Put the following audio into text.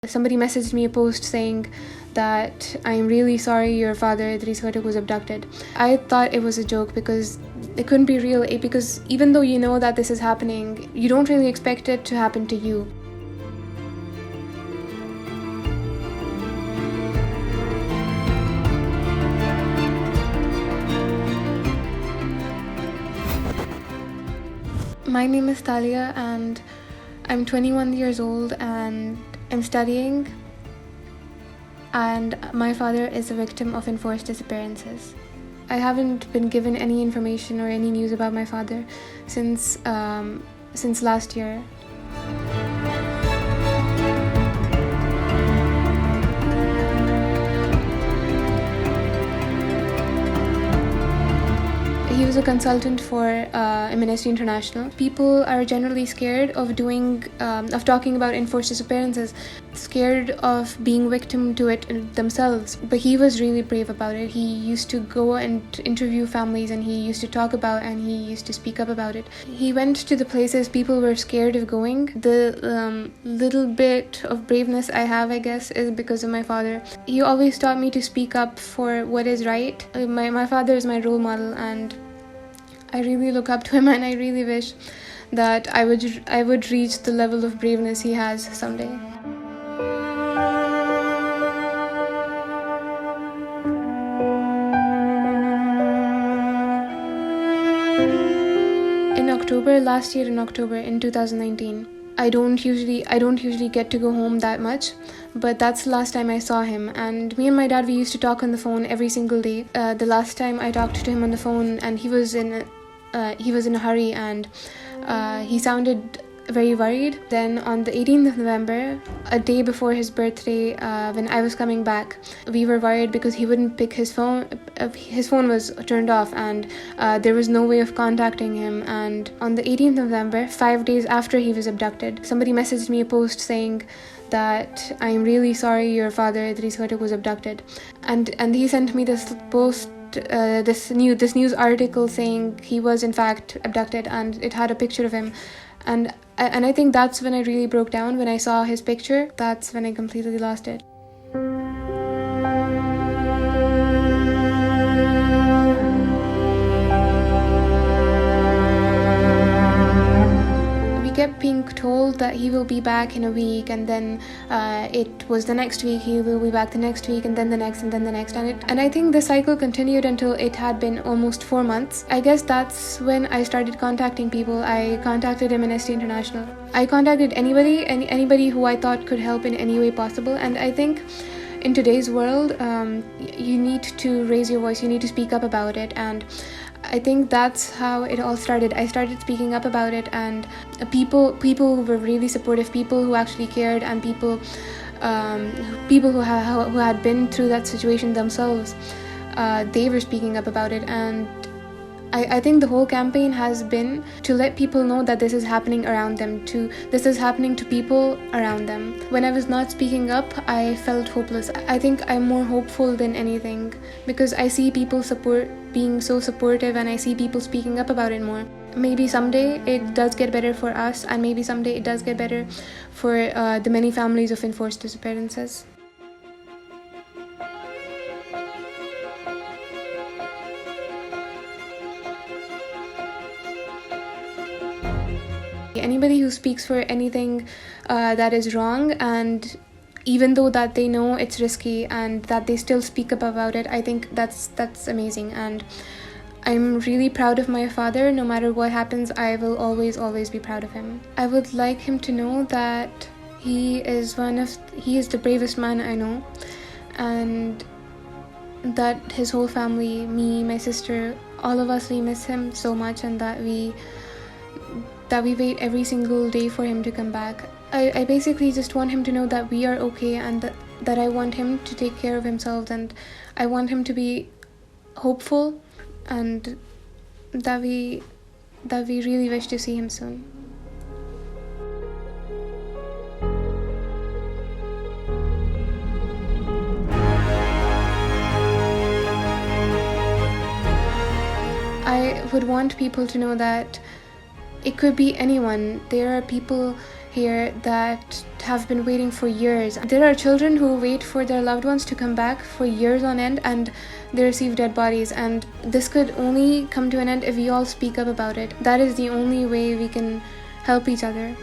Somebody messaged me a post saying that I'm really sorry your father Idris Khattak was abducted. I thought it was a joke because it couldn't be real, because even though you know that this is happening, you don't really expect it to happen to you. My name is Talia and I'm 21 years old and I'm studying, and my father is a victim of enforced disappearances. I haven't been given any information or any news about my father since last year. He was a consultant for Amnesty International. People are generally scared of talking about enforced disappearances, scared of being victim to it themselves. But he was really brave about it. He used to go and interview families, and he used to talk about and he used to speak up about it. He went to the places people were scared of going. The little bit of braveness I have, I guess, is because of my father. He always taught me to speak up for what is right. My father is my role model, and I really look up to him, and I really wish that I would reach the level of braveness he has someday. Last year in October in 2019, I don't usually get to go home that much, but that's the last time I saw him. And me and my dad, we used to talk on the phone every single day. The last time I talked to him on the phone, and he was in a hurry, and he sounded very worried. Then on the 18th of November, a day before his birthday, when I was coming back, we were worried because he wouldn't pick his phone. His phone was turned off, and there was no way of contacting him. And on the 18th of November, 5 days after he was abducted, somebody messaged me a post saying that I'm really sorry your father Idris Khattak was abducted, and he sent me this post, this news article saying he was in fact abducted, and it had a picture of him. And I think that's when I really broke down. When I saw his picture, that's when I completely lost it. We kept being told that he will be back in a week, and then it was the next week, he will be back the next week, and then the next, and then the next, and I think the cycle continued until it had been almost 4 months. I guess that's when I started contacting people. I contacted Amnesty International. I contacted anybody who I thought could help in any way possible, and I think in today's world, you need to raise your voice, you need to speak up about it, and I think that's how it all started. I started speaking up about it, and people who were really supportive, people who actually cared, and people who had been through that situation themselves, they were speaking up about it. And I think the whole campaign has been to let people know that this is happening around them, this is happening to people around them. When I was not speaking up, I felt hopeless. I think I'm more hopeful than anything because I see people being so supportive, and I see people speaking up about it more. Maybe someday it does get better for us, and maybe someday it does get better for the many families of enforced disappearances. Anybody who speaks for anything that is wrong, and even though that they know it's risky and that they still speak up about it, I think that's amazing. And I'm really proud of my father. No matter what happens, I will always be proud of him. I would like him to know that he is the bravest man I know, and that his whole family, me, my sister, all of us, we miss him so much, and that we wait every single day for him to come back. I basically just want him to know that we are okay, and that I want him to take care of himself, and I want him to be hopeful, and that we really wish to see him soon. I would want people to know that it could be anyone. There are people here that have been waiting for years. There are children who wait for their loved ones to come back for years on end, and they receive dead bodies, and this could only come to an end if we all speak up about it. That is the only way we can help each other.